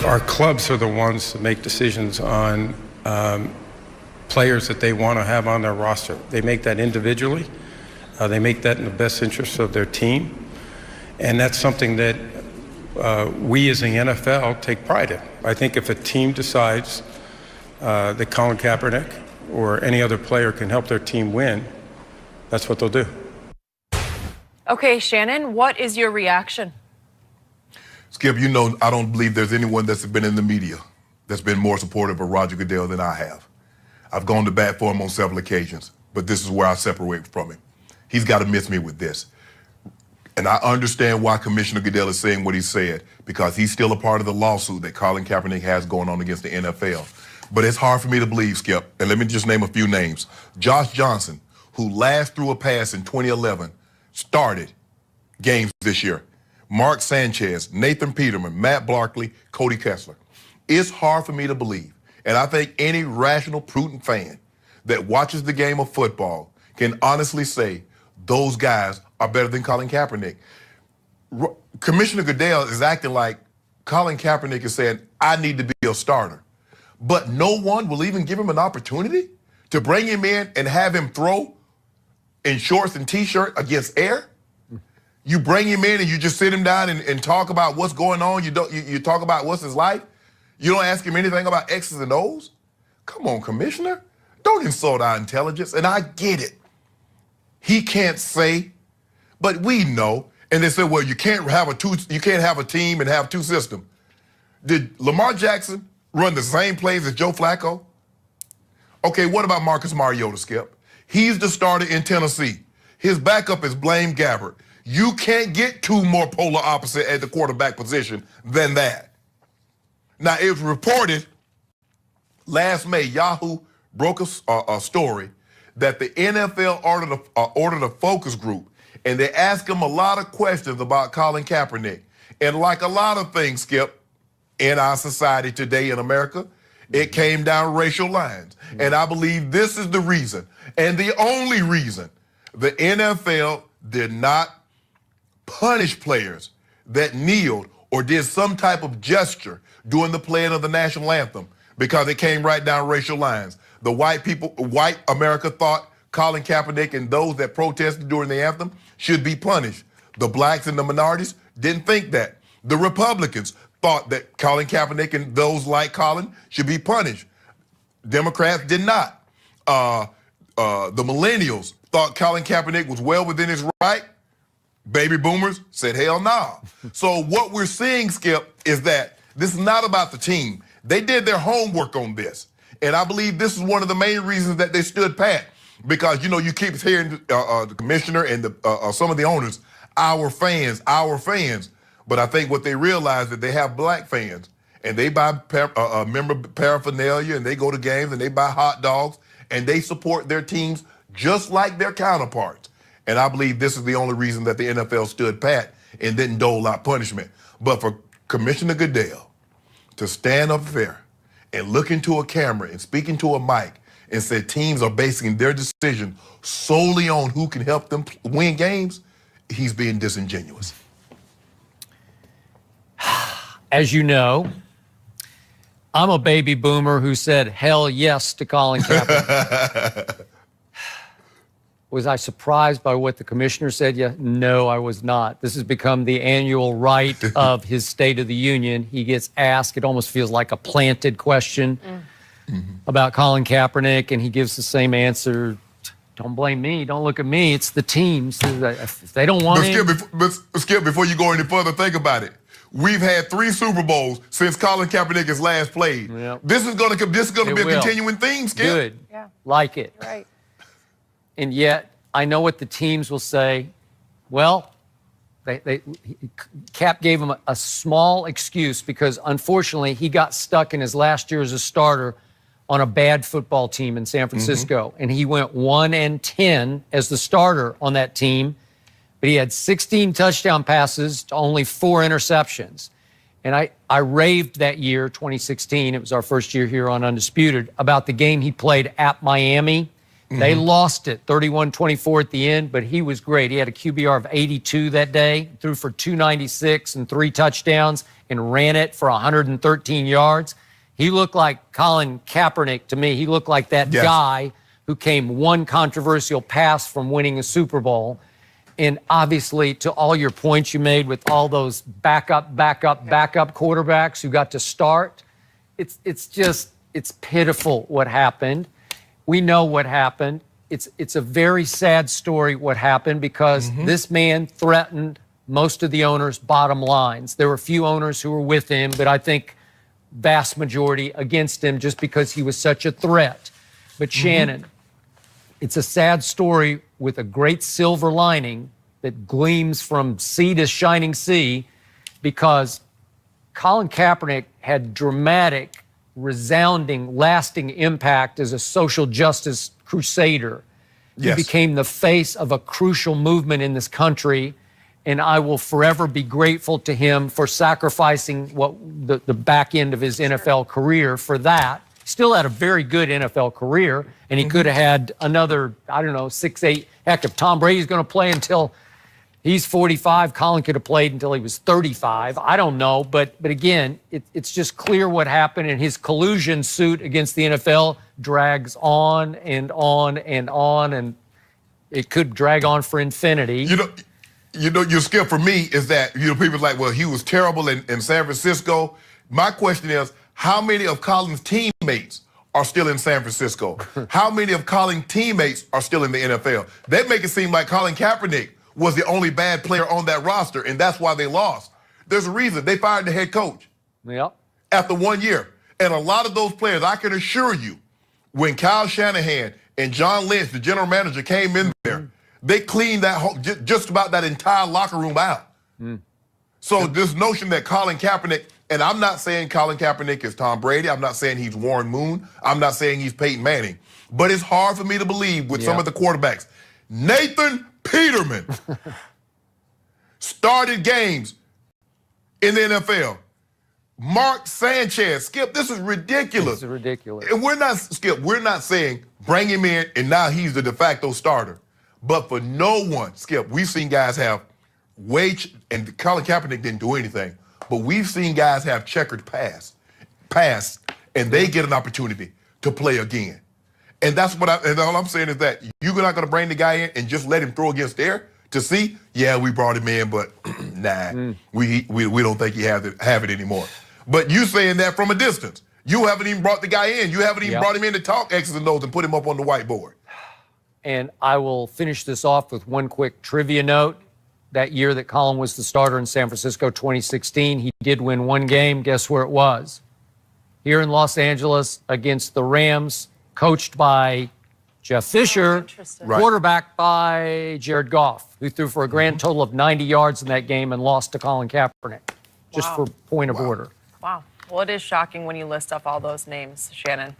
our clubs are the ones that make decisions on players that they want to have on their roster. They make that individually. They make that in the best interest of their team. And that's something that we as the NFL take pride in. I think if a team decides that Colin Kaepernick or any other player can help their team win, that's what they'll do. Okay, Shannon, what is your reaction? Skip, you know I don't believe there's anyone that's been in the media that's been more supportive of Roger Goodell than I have. I've gone to bat for him on several occasions, but this is where I separate from him. He's got to miss me with this. And I understand why Commissioner Goodell is saying what he said, because he's still a part of the lawsuit that Colin Kaepernick has going on against the NFL. But it's hard for me to believe, Skip, and let me just name a few names. Josh Johnson, who last threw a pass in 2011, started games this year. Mark Sanchez, Nathan Peterman, Matt Barkley, Cody Kessler. It's hard for me to believe, and I think any rational, prudent fan that watches the game of football can honestly say those guys are better than Colin Kaepernick. Commissioner Goodell is acting like Colin Kaepernick is saying, I need to be a starter. But no one will even give him an opportunity to bring him in and have him throw in shorts and T-shirt against air. You bring him in and you just sit him down and talk about what's going on. You talk about what's his life. You don't ask him anything about X's and O's. Come on, Commissioner. Don't insult our intelligence. And I get it. He can't say, but we know. And they said, well, you can't have a team and have two systems. Did Lamar Jackson run the same plays as Joe Flacco? Okay, what about Marcus Mariota, Skip? He's the starter in Tennessee. His backup is Blaine Gabbert. You can't get two more polar opposite at the quarterback position than that. Now, it was reported last May, Yahoo broke a story that the NFL ordered a focus group, and they asked him a lot of questions about Colin Kaepernick. And like a lot of things, Skip, in our society today in America, it came down racial lines. And I believe this is the reason, and the only reason, the NFL did not punish players that kneeled or did some type of gesture during the playing of the national anthem, because it came right down racial lines. The white America thought Colin Kaepernick and those that protested during the anthem should be punished. The blacks and the minorities didn't think that. The Republicans thought that Colin Kaepernick and those like Colin should be punished. Democrats did not. The millennials thought Colin Kaepernick was well within his right. Baby boomers said, hell nah. So what we're seeing, Skip, is that this is not about the team. They did their homework on this. And I believe this is one of the main reasons that they stood pat. Because, you know, you keep hearing the commissioner and some of the owners, our fans. But I think what they realize that they have black fans. And they buy member paraphernalia, and they go to games, and they buy hot dogs, and they support their teams just like their counterparts. And I believe this is the only reason that the NFL stood pat and didn't dole out punishment. But for Commissioner Goodell to stand up there and look into a camera and speak into a mic and say teams are basing their decision solely on who can help them win games, he's being disingenuous. As you know, I'm a baby boomer who said hell yes to Colin Kaepernick. Was I surprised by what the commissioner said? Yeah, no, I was not. This has become the annual right of his State of the Union. He gets asked, it almost feels like a planted question about Colin Kaepernick, and he gives the same answer. Don't blame me. Don't look at me. It's the teams. If they don't want him. Skip, before you go any further, think about it. We've had 3 Super Bowls since Colin Kaepernick has last played. Yep. This is going to be a continuing theme, Skip. Good. Yeah. Like it. Right. And yet, I know what the teams will say. Well, Cap gave him a small excuse because, unfortunately, he got stuck in his last year as a starter on a bad football team in San Francisco. And he went 1-10 as the starter on that team. But he had 16 touchdown passes to only 4 interceptions. And I raved that year, 2016, it was our first year here on Undisputed, about the game he played at Miami They lost it 31-24 at the end, but he was great. He had a QBR of 82 that day, threw for 296 and 3 touchdowns, and ran it for 113 yards. He looked like Colin Kaepernick to me. He looked like that guy who came one controversial pass from winning a Super Bowl. And obviously, to all your points you made with all those backup quarterbacks who got to start, it's pitiful what happened. We know what happened. It's a very sad story what happened because this man threatened most of the owners' bottom lines. There were a few owners who were with him, but I think vast majority against him just because he was such a threat. But Shannon, it's a sad story with a great silver lining that gleams from sea to shining sea because Colin Kaepernick had dramatic, resounding, lasting impact as a social justice crusader. He became the face of a crucial movement in this country, and I will forever be grateful to him for sacrificing what the back end of his NFL career for that. Still had a very good NFL career, and he could have had another, 6, 8. Heck, if Tom Brady's going to play until he's 45, Colin could have played until he was 35. I don't know, but again, it's just clear what happened, and his collusion suit against the NFL drags on and on and on, and it could drag on for infinity. Your skill for me is that, people are like, well, he was terrible in San Francisco. My question is, how many of Colin's teammates are still in San Francisco? How many of Colin's teammates are still in the NFL? They make it seem like Colin Kaepernick was the only bad player on that roster, and that's why they lost. There's a reason. They fired the head coach after 1 year. And a lot of those players, I can assure you, when Kyle Shanahan and John Lynch, the general manager, came in there, they cleaned that whole, just about that entire locker room out. So this notion that Colin Kaepernick, and I'm not saying Colin Kaepernick is Tom Brady. I'm not saying he's Warren Moon. I'm not saying he's Peyton Manning. But it's hard for me to believe with some of the quarterbacks. Nathan Peterman started games in the NFL. Mark Sanchez, Skip, this is ridiculous. This is ridiculous. And we're not saying bring him in and now he's the de facto starter. But for no one, Skip, we've seen guys have and Colin Kaepernick didn't do anything, but we've seen guys have checkered past, and they get an opportunity to play again. And that's and all I'm saying is that you're not going to bring the guy in and just let him throw against the air to see, we brought him in, but we don't think he have it anymore. But you saying that from a distance. You haven't even brought the guy in. You haven't even brought him in to talk X's and O's and put him up on the whiteboard. And I will finish this off with one quick trivia note. That year that Colin was the starter in San Francisco, 2016, he did win one game. Guess where it was? Here in Los Angeles against the Rams, coached by Jeff Fisher, quarterback by Jared Goff, who threw for a grand total of 90 yards in that game and lost to Colin Kaepernick, just for point of order. Wow. Well, it is shocking when you list off all those names, Shannon.